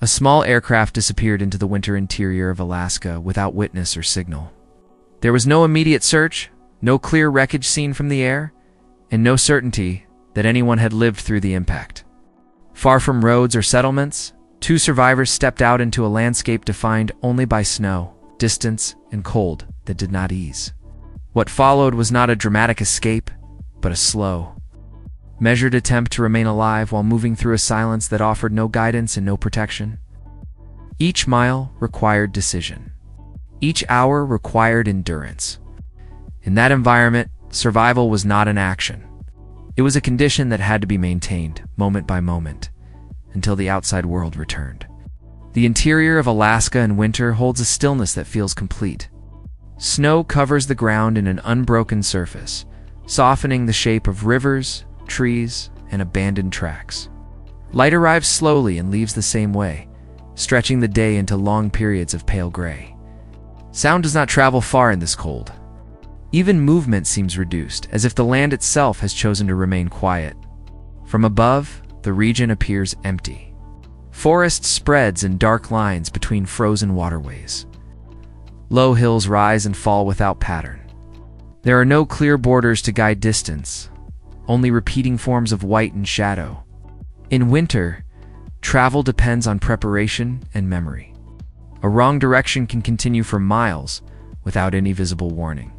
A small aircraft disappeared into the winter interior of Alaska without witness or signal. There was no immediate search, no clear wreckage seen from the air, and no certainty that anyone had lived through the impact. Far from roads or settlements, two survivors stepped out into a landscape defined only by snow, distance, and cold that did not ease. What followed was not a dramatic escape, but a slow, measured attempt to remain alive while moving through a silence that offered no guidance and no protection. Each mile required decision. Each hour required endurance. In that environment, survival was not an action. It was a condition that had to be maintained, moment by moment, until the outside world returned. The interior of Alaska in winter holds a stillness that feels complete. Snow covers the ground in an unbroken surface, softening the shape of rivers, trees, and abandoned tracks. Light arrives slowly and leaves the same way, stretching the day into long periods of pale gray. Sound does not travel far in this cold. Even movement seems reduced, as if the land itself has chosen to remain quiet. From above, the region appears empty. Forest spreads in dark lines between frozen waterways. Low hills rise and fall without pattern. There are no clear borders to guide distance, only repeating forms of white and shadow. In winter, travel depends on preparation and memory. A wrong direction can continue for miles without any visible warning.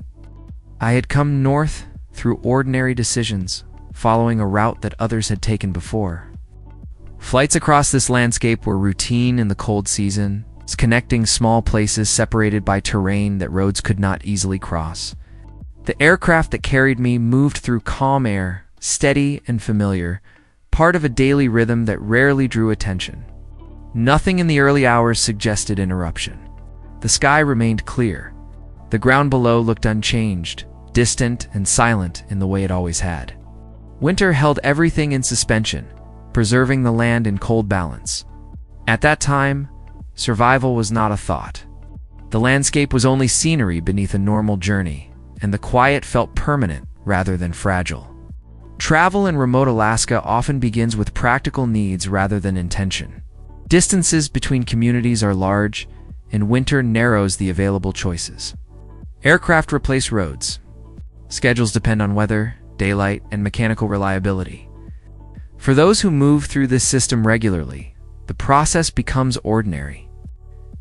I had come north through ordinary decisions, following a route that others had taken before. Flights across this landscape were routine in the cold season, connecting small places separated by terrain that roads could not easily cross. The aircraft that carried me moved through calm air, steady and familiar, part of a daily rhythm that rarely drew attention. Nothing in the early hours suggested interruption. The sky remained clear. The ground below looked unchanged, distant and silent in the way it always had. Winter held everything in suspension, preserving the land in cold balance. At that time, survival was not a thought. The landscape was only scenery beneath a normal journey, and the quiet felt permanent rather than fragile. Travel in remote Alaska often begins with practical needs rather than intention. Distances between communities are large, and winter narrows the available choices. Aircraft replace roads. Schedules depend on weather, daylight, and mechanical reliability. For those who move through this system regularly, the process becomes ordinary.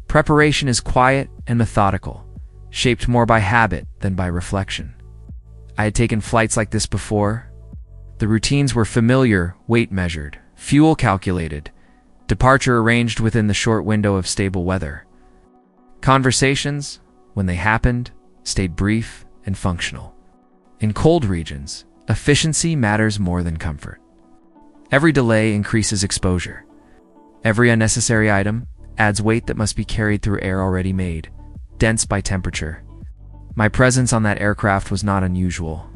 Preparation is quiet and methodical, shaped more by habit than by reflection. I had taken flights like this before. The routines were familiar, weight measured, fuel calculated, departure arranged within the short window of stable weather. Conversations, when they happened, stayed brief and functional. In cold regions, efficiency matters more than comfort. Every delay increases exposure. Every unnecessary item adds weight that must be carried through air already made, dense by temperature. My presence on that aircraft was not unusual.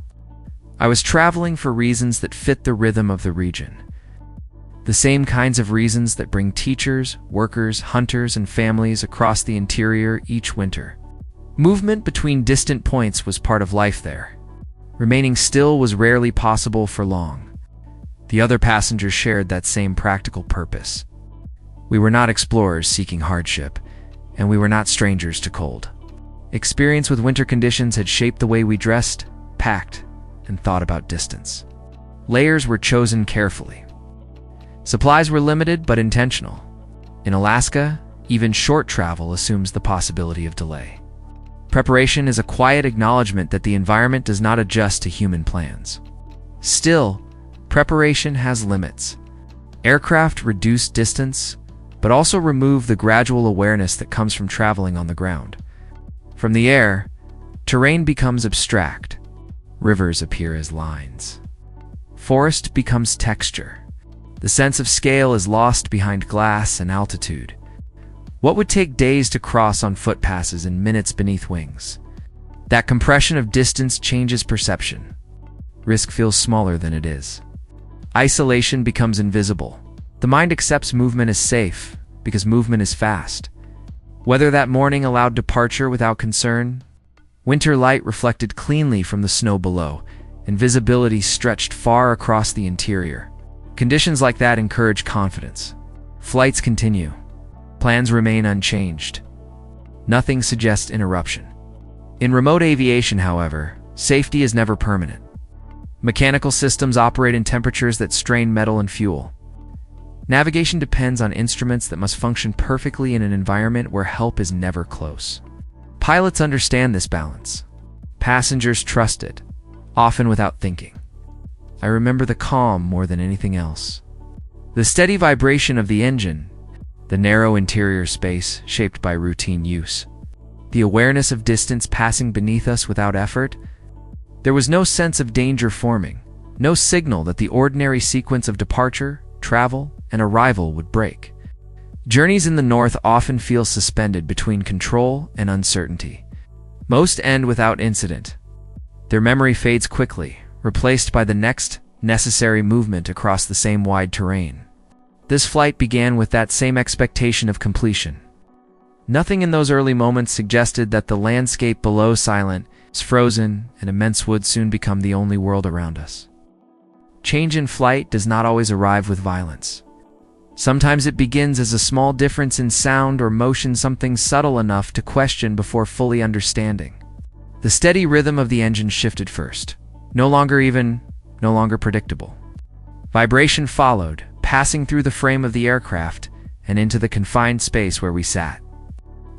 I was traveling for reasons that fit the rhythm of the region. The same kinds of reasons that bring teachers, workers, hunters, and families across the interior each winter. Movement between distant points was part of life there. Remaining still was rarely possible for long. The other passengers shared that same practical purpose. We were not explorers seeking hardship, and we were not strangers to cold. Experience with winter conditions had shaped the way we dressed, packed, and thought about distance. Layers were chosen carefully. Supplies were limited but intentional. In Alaska, even short travel assumes the possibility of delay. Preparation is a quiet acknowledgement that the environment does not adjust to human plans. Still, preparation has limits. Aircraft reduce distance, but also remove the gradual awareness that comes from traveling on the ground. From the air, terrain becomes abstract. Rivers appear as lines. Forest becomes texture. The sense of scale is lost behind glass and altitude. What would take days to cross on foot passes in minutes beneath wings. That compression of distance changes perception. Risk feels smaller than it is. Isolation becomes invisible. The mind accepts movement as safe because movement is fast. Weather that morning allowed departure without concern. Winter light reflected cleanly from the snow below, and visibility stretched far across the interior. Conditions like that encourage confidence. Flights continue. Plans remain unchanged. Nothing suggests interruption. In remote aviation, however, safety is never permanent. Mechanical systems operate in temperatures that strain metal and fuel. Navigation depends on instruments that must function perfectly in an environment where help is never close. Pilots understand this balance. Passengers trust it, often without thinking. I remember the calm more than anything else. The steady vibration of the engine, the narrow interior space shaped by routine use, the awareness of distance passing beneath us without effort. There was no sense of danger forming, no signal that the ordinary sequence of departure, travel, and arrival would break. Journeys in the north often feel suspended between control and uncertainty. Most end without incident. Their memory fades quickly, replaced by the next necessary movement across the same wide terrain. This flight began with that same expectation of completion. Nothing in those early moments suggested that the landscape below silent, frozen, and immense would soon become the only world around us. Change in flight does not always arrive with violence. Sometimes it begins as a small difference in sound or motion, something subtle enough to question before fully understanding. The steady rhythm of the engine shifted first, no longer predictable. Vibration followed, passing through the frame of the aircraft and into the confined space where we sat.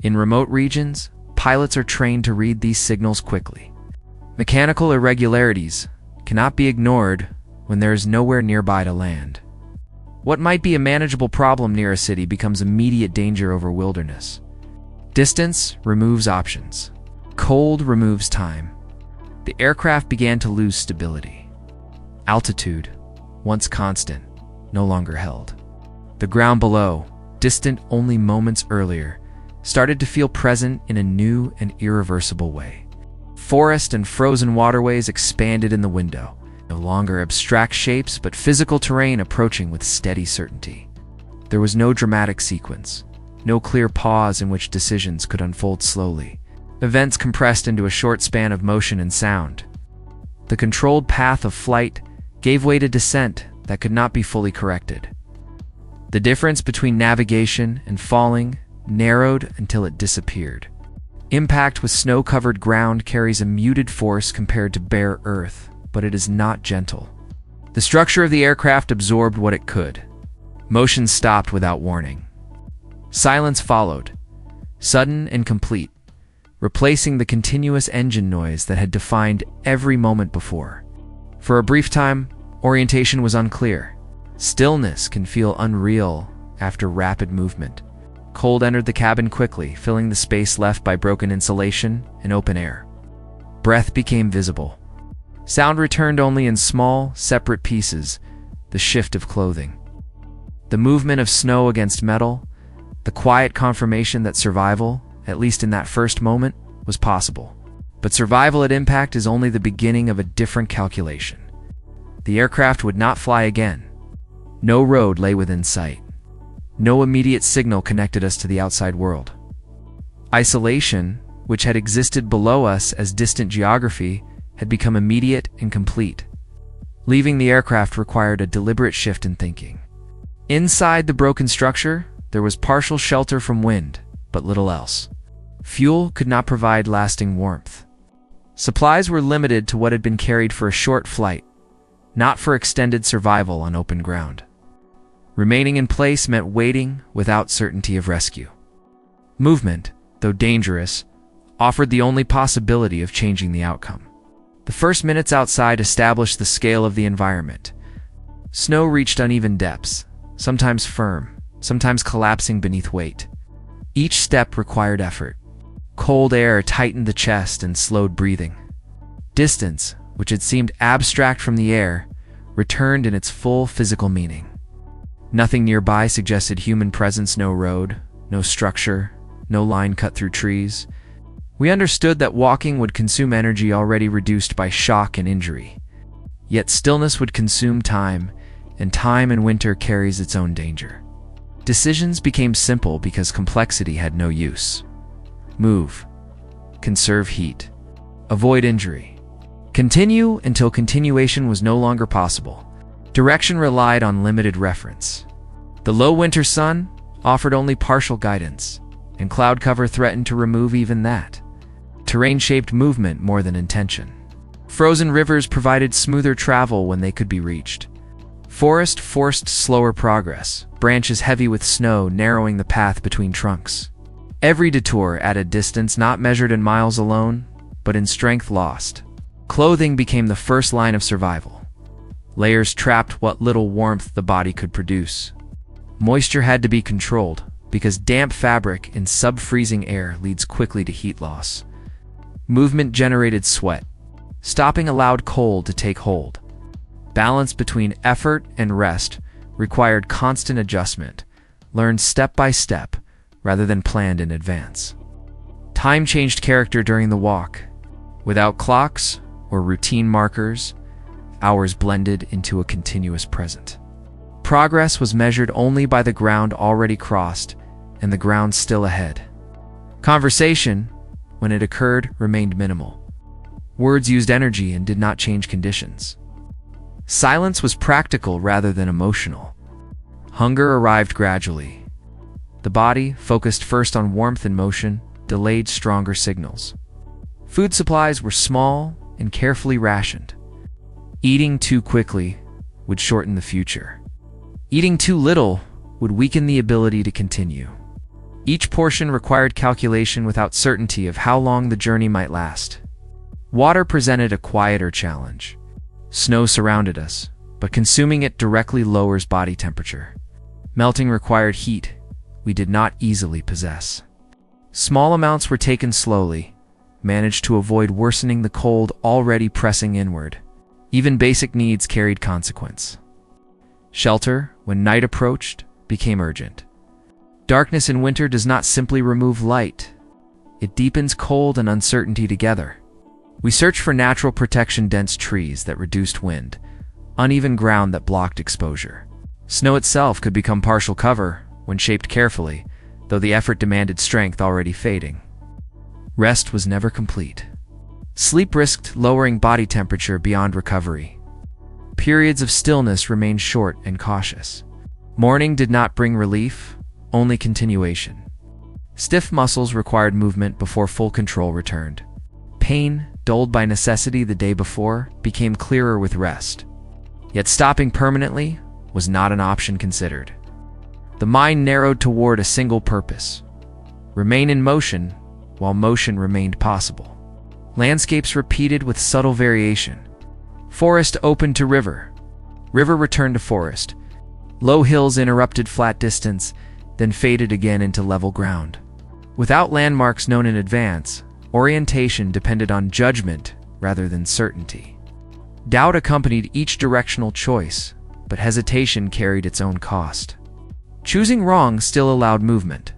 In remote regions, pilots are trained to read these signals quickly. Mechanical irregularities cannot be ignored when there is nowhere nearby to land. What might be a manageable problem near a city becomes immediate danger over wilderness. Distance removes options. Cold removes time. The aircraft began to lose stability. Altitude, once constant, no longer held. The ground below, distant only moments earlier, started to feel present in a new and irreversible way. Forest and frozen waterways expanded in the window, no longer abstract shapes but physical terrain approaching with steady certainty. There was no dramatic sequence, no clear pause in which decisions could unfold slowly. Events compressed into a short span of motion and sound. The controlled path of flight gave way to descent that could not be fully corrected. The difference between navigation and falling narrowed until it disappeared. Impact with snow-covered ground carries a muted force compared to bare earth, but it is not gentle. The structure of the aircraft absorbed what it could. Motion stopped without warning. Silence followed, sudden and complete, replacing the continuous engine noise that had defined every moment before. For a brief time, orientation was unclear. Stillness can feel unreal after rapid movement. Cold entered the cabin quickly, filling the space left by broken insulation and open air. Breath became visible. Sound returned only in small, separate pieces, the shift of clothing, the movement of snow against metal, the quiet confirmation that survival, at least in that first moment, was possible. But survival at impact is only the beginning of a different calculation. The aircraft would not fly again. No road lay within sight. No immediate signal connected us to the outside world. Isolation, which had existed below us as distant geography, had become immediate and complete. Leaving the aircraft required a deliberate shift in thinking. Inside the broken structure, there was partial shelter from wind, but little else. Fuel could not provide lasting warmth. Supplies were limited to what had been carried for a short flight, not for extended survival on open ground. Remaining in place meant waiting without certainty of rescue. Movement, though dangerous, offered the only possibility of changing the outcome. The first minutes outside established the scale of the environment. Snow reached uneven depths, sometimes firm, sometimes collapsing beneath weight. Each step required effort. Cold air tightened the chest and slowed breathing. Distance, which had seemed abstract from the air, returned in its full physical meaning. Nothing nearby suggested human presence, no road, no structure, no line cut through trees. We understood that walking would consume energy already reduced by shock and injury. Yet stillness would consume time, and time in winter carries its own danger. Decisions became simple because complexity had no use. Move. Conserve heat. Avoid injury. Continue until continuation was no longer possible. Direction relied on limited reference. The low winter sun, offered only partial guidance, and cloud cover threatened to remove even that. Terrain shaped movement more than intention. Frozen rivers provided smoother travel when they could be reached. Forest forced slower progress, branches heavy with snow narrowing the path between trunks. Every detour added distance not measured in miles alone, but in strength lost. Clothing became the first line of survival. Layers trapped what little warmth the body could produce. Moisture had to be controlled, because damp fabric in sub-freezing air leads quickly to heat loss. Movement generated sweat. Stopping allowed cold to take hold. Balance between effort and rest required constant adjustment, learned step by step rather than planned in advance. Time changed character during the walk. Without clocks or routine markers, hours blended into a continuous present. Progress was measured only by the ground already crossed and the ground still ahead. Conversation, when it occurred, remained minimal. Words used energy and did not change conditions. Silence was practical rather than emotional. Hunger arrived gradually. The body, focused first on warmth and motion, delayed stronger signals. Food supplies were small and carefully rationed. Eating too quickly would shorten the future. Eating too little would weaken the ability to continue. Each portion required calculation without certainty of how long the journey might last. Water presented a quieter challenge. Snow surrounded us, but consuming it directly lowers body temperature. Melting required heat we did not easily possess. Small amounts were taken slowly, managed to avoid worsening the cold already pressing inward. Even basic needs carried consequence. Shelter, when night approached, became urgent. Darkness in winter does not simply remove light. It deepens cold and uncertainty together. We searched for natural protection: dense trees that reduced wind, uneven ground that blocked exposure. Snow itself could become partial cover when shaped carefully, though the effort demanded strength already fading. Rest was never complete. Sleep risked lowering body temperature beyond recovery. Periods of stillness remained short and cautious. Morning did not bring relief, only continuation. Stiff muscles required movement before full control returned. Pain, dulled by necessity the day before, became clearer with rest. Yet stopping permanently was not an option considered. The mind narrowed toward a single purpose: remain in motion while motion remained possible. Landscapes repeated with subtle variation. Forest opened to river. River returned to forest. Low hills interrupted flat distance, then faded again into level ground. Without landmarks known in advance, orientation depended on judgment rather than certainty. Doubt accompanied each directional choice, but hesitation carried its own cost. Choosing wrong still allowed movement.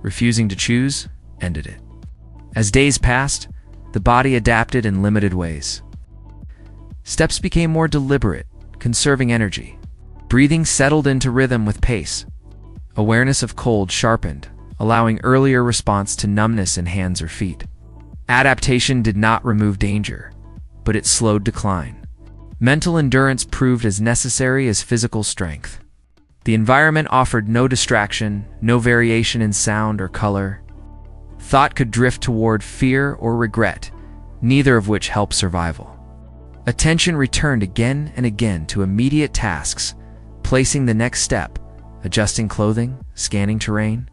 Refusing to choose ended it. As days passed, the body adapted in limited ways. Steps became more deliberate, conserving energy. Breathing settled into rhythm with pace. Awareness of cold sharpened, allowing earlier response to numbness in hands or feet. Adaptation did not remove danger, but it slowed decline. Mental endurance proved as necessary as physical strength. The environment offered no distraction, no variation in sound or color. Thought could drift toward fear or regret, neither of which helped survival. Attention returned again and again to immediate tasks, placing the next step, adjusting clothing, scanning terrain.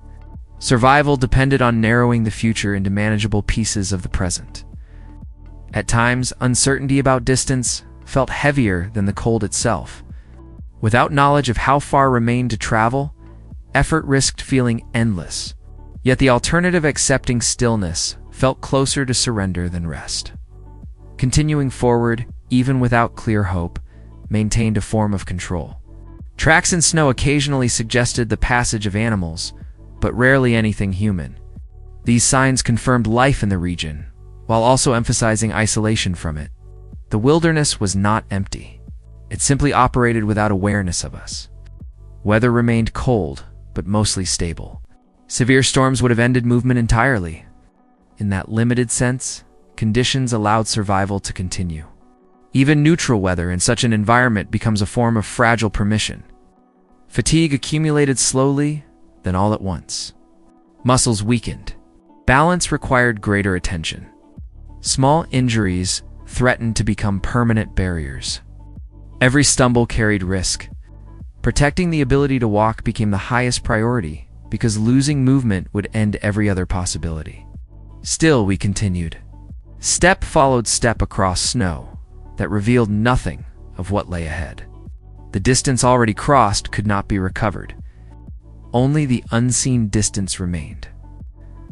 Survival depended on narrowing the future into manageable pieces of the present. At times, uncertainty about distance felt heavier than the cold itself. Without knowledge of how far remained to travel, effort risked feeling endless. Yet the alternative, accepting stillness, felt closer to surrender than rest. Continuing forward, even without clear hope, maintained a form of control. Tracks in snow occasionally suggested the passage of animals, but rarely anything human. These signs confirmed life in the region, while also emphasizing isolation from it. The wilderness was not empty. It simply operated without awareness of us. Weather remained cold, but mostly stable. Severe storms would have ended movement entirely. In that limited sense, conditions allowed survival to continue. Even neutral weather in such an environment becomes a form of fragile permission. Fatigue accumulated slowly, then all at once. Muscles weakened. Balance required greater attention. Small injuries threatened to become permanent barriers. Every stumble carried risk. Protecting the ability to walk became the highest priority because losing movement would end every other possibility. Still, we continued. Step followed step across snow that revealed nothing of what lay ahead. The distance already crossed could not be recovered. Only the unseen distance remained.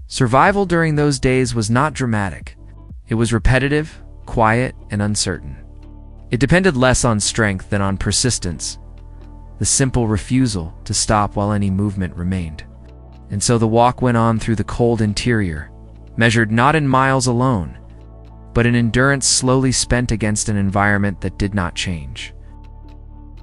Survival during those days was not dramatic. It was repetitive, quiet, and uncertain. It depended less on strength than on persistence, the simple refusal to stop while any movement remained. And so the walk went on through the cold interior, measured not in miles alone, but in endurance slowly spent against an environment that did not change.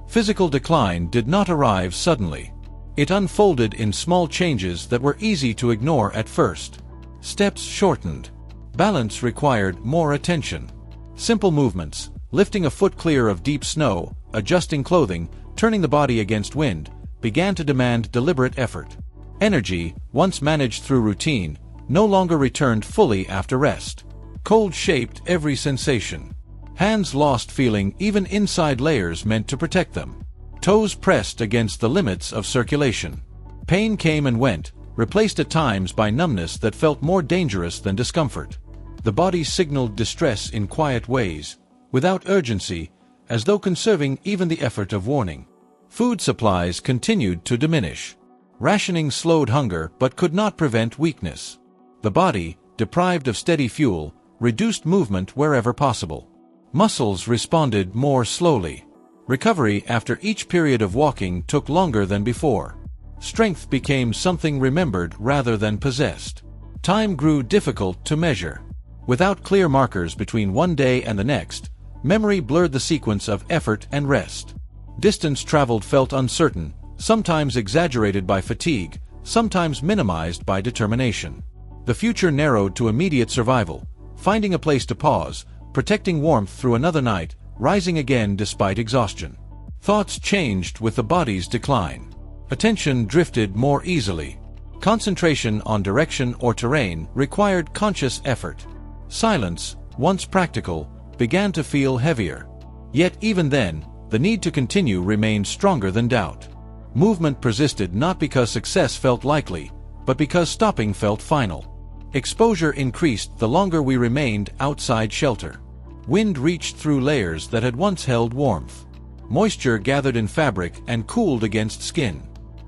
Physical decline did not arrive suddenly. It unfolded in small changes that were easy to ignore at first. Steps shortened. Balance required more attention. Simple movements, lifting a foot clear of deep snow, adjusting clothing, turning the body against wind, began to demand deliberate effort. Energy, once managed through routine, no longer returned fully after rest. Cold shaped every sensation. Hands lost feeling even inside layers meant to protect them. Toes pressed against the limits of circulation. Pain came and went, replaced at times by numbness that felt more dangerous than discomfort. The body signaled distress in quiet ways, without urgency, as though conserving even the effort of warning. Food supplies continued to diminish. Rationing slowed hunger but could not prevent weakness. The body, deprived of steady fuel, reduced movement wherever possible. Muscles responded more slowly. Recovery after each period of walking took longer than before. Strength became something remembered rather than possessed. Time grew difficult to measure. Without clear markers between one day and the next, memory blurred the sequence of effort and rest. Distance traveled felt uncertain, sometimes exaggerated by fatigue, sometimes minimized by determination. The future narrowed to immediate survival, finding a place to pause, protecting warmth through another night, rising again despite exhaustion. Thoughts changed with the body's decline. Attention drifted more easily. Concentration on direction or terrain required conscious effort. Silence, once practical, began to feel heavier. Yet even then, the need to continue remained stronger than doubt. Movement persisted not because success felt likely, but because stopping felt final. Exposure increased the longer we remained outside shelter. Wind reached through layers that had once held warmth. Moisture gathered in fabric and cooled against skin.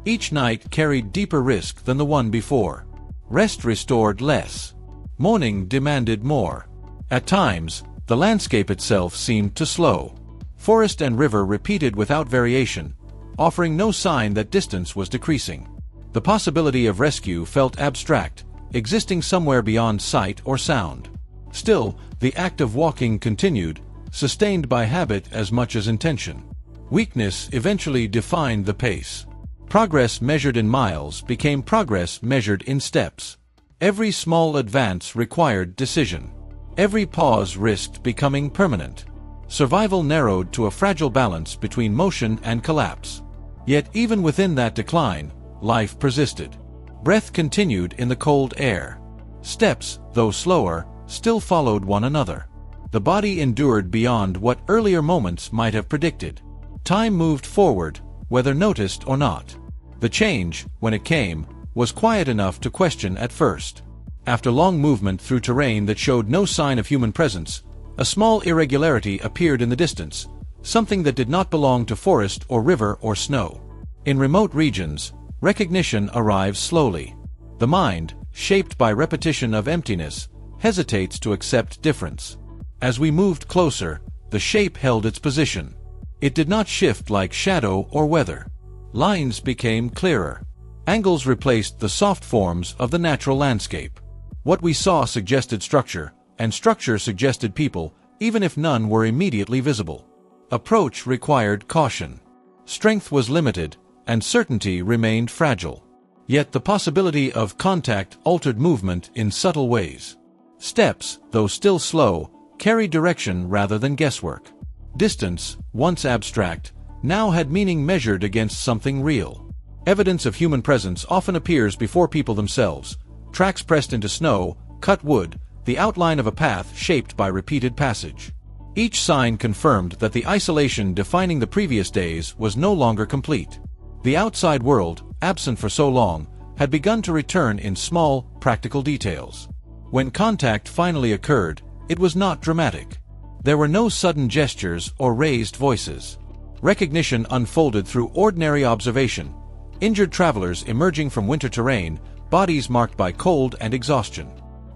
Each night carried deeper risk than the one before. Rest restored less. Morning demanded more. At times, the landscape itself seemed to slow. Forest and river repeated without variation, offering no sign that distance was decreasing. The possibility of rescue felt abstract, existing somewhere beyond sight or sound. Still, the act of walking continued, sustained by habit as much as intention. Weakness eventually defined the pace. Progress measured in miles became progress measured in steps. Every small advance required decision. Every pause risked becoming permanent. Survival narrowed to a fragile balance between motion and collapse. Yet even within that decline, life persisted. Breath continued in the cold air. Steps, though slower, still followed one another. The body endured beyond what earlier moments might have predicted. Time moved forward, whether noticed or not. The change, when it came, was quiet enough to question at first. After long movement through terrain that showed no sign of human presence, a small irregularity appeared in the distance, something that did not belong to forest or river or snow. In remote regions, recognition arrives slowly. The mind, shaped by repetition of emptiness, hesitates to accept difference. As we moved closer, the shape held its position. It did not shift like shadow or weather. Lines became clearer. Angles replaced the soft forms of the natural landscape. What we saw suggested structure, and structure suggested people, even if none were immediately visible. Approach required caution. Strength was limited, and certainty remained fragile. Yet the possibility of contact altered movement in subtle ways. Steps, though still slow, carried direction rather than guesswork. Distance, once abstract, now had meaning measured against something real. Evidence of human presence often appears before people themselves: tracks pressed into snow, cut wood, the outline of a path shaped by repeated passage. Each sign confirmed that the isolation defining the previous days was no longer complete. The outside world, absent for so long, had begun to return in small, practical details. When contact finally occurred, it was not dramatic. There were no sudden gestures or raised voices. Recognition unfolded through ordinary observation: injured travelers emerging from winter terrain, bodies marked by cold and exhaustion.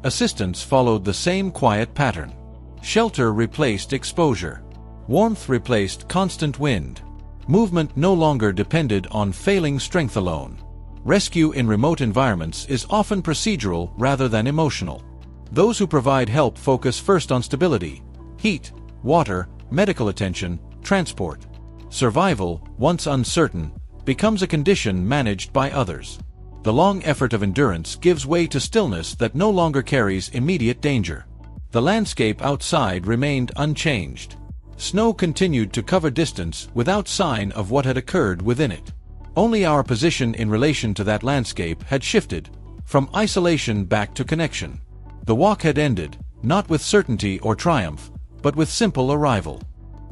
Assistance followed the same quiet pattern. Shelter replaced exposure. Warmth replaced constant wind. Movement no longer depended on failing strength alone. Rescue in remote environments is often procedural rather than emotional. Those who provide help focus first on stability: heat, water, medical attention, transport. Survival, once uncertain, becomes a condition managed by others. The long effort of endurance gives way to stillness that no longer carries immediate danger. The landscape outside remained unchanged. Snow continued to cover distance without sign of what had occurred within it. Only our position in relation to that landscape had shifted, from isolation back to connection. The walk had ended, not with certainty or triumph, but with simple arrival.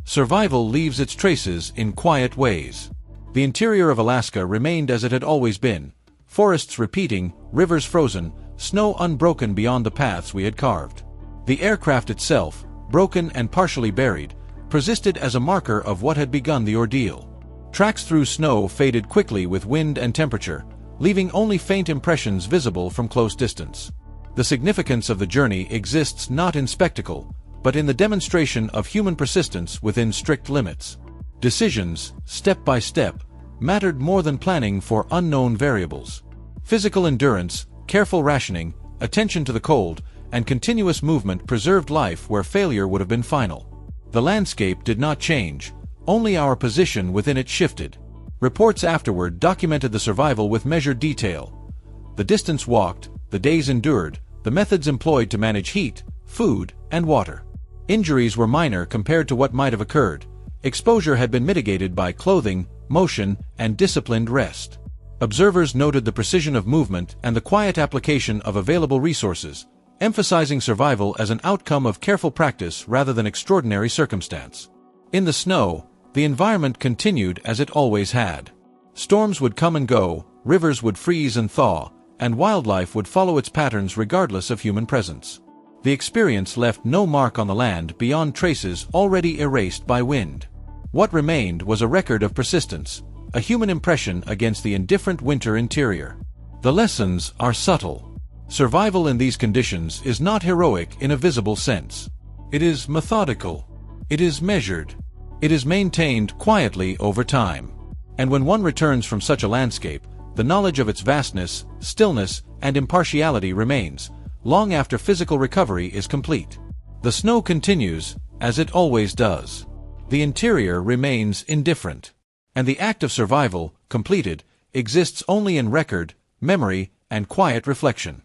Survival leaves its traces in quiet ways. The interior of Alaska remained as it had always been: forests repeating, rivers frozen, snow unbroken beyond the paths we had carved. The aircraft itself, broken and partially buried, persisted as a marker of what had begun the ordeal. Tracks through snow faded quickly with wind and temperature, leaving only faint impressions visible from close distance. The significance of the journey exists not in spectacle, but in the demonstration of human persistence within strict limits. Decisions, step by step, mattered more than planning for unknown variables. Physical endurance, careful rationing, attention to the cold, and continuous movement preserved life where failure would have been final. The landscape did not change, only our position within it shifted. Reports afterward documented the survival with measured detail: the distance walked, the days endured, the methods employed to manage heat, food, and water. Injuries were minor compared to what might have occurred. Exposure had been mitigated by clothing, motion, and disciplined rest. Observers noted the precision of movement and the quiet application of available resources, emphasizing survival as an outcome of careful practice rather than extraordinary circumstance. In the snow, the environment continued as it always had. Storms would come and go, rivers would freeze and thaw, and wildlife would follow its patterns regardless of human presence. The experience left no mark on the land beyond traces already erased by wind. What remained was a record of persistence, a human impression against the indifferent winter interior. The lessons are subtle. Survival in these conditions is not heroic in a visible sense. It is methodical. It is measured. It is maintained quietly over time. And when one returns from such a landscape, the knowledge of its vastness, stillness, and impartiality remains, long after physical recovery is complete. The snow continues, as it always does. The interior remains indifferent. And the act of survival, completed, exists only in record, memory, and quiet reflection.